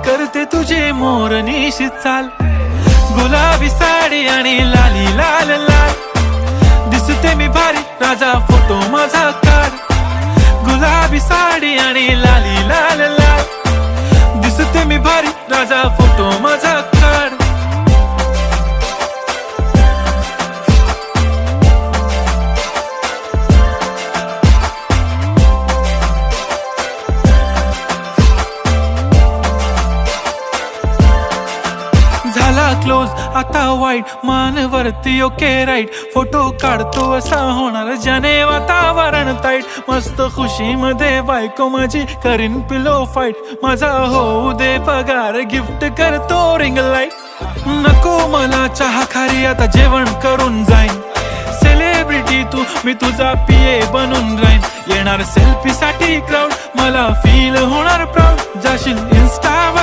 करते तुझे मोरनीशी चाल, गुलाबी साडी आणि लाली लाल लाल, दिसते मी भारी राजा फोटो माझा काढ, गुलाबी साडी आणि लाली लाल लाल, दिसते मी भारी राजा फोटो माझा काढ. झाला क्लोज आता वाईट, मानवरती ओके राईट, फोटो काढतो असा होणार ज्याने वातावरण ताईट, मस्त खुशी मध्ये बायको माझी करीन पिलो फाईट, माझा होऊ दे पगार गिफ्ट करतो रिंग लाईट, नको मला चहा खारी आता जेवण करून जाईन, सेलिब्रिटी तू मी तुझा पिये बनून राहीन, येणार सेल्फी साठी क्राऊड मला फील होणार प्राऊड, जाशील इन्स्टावर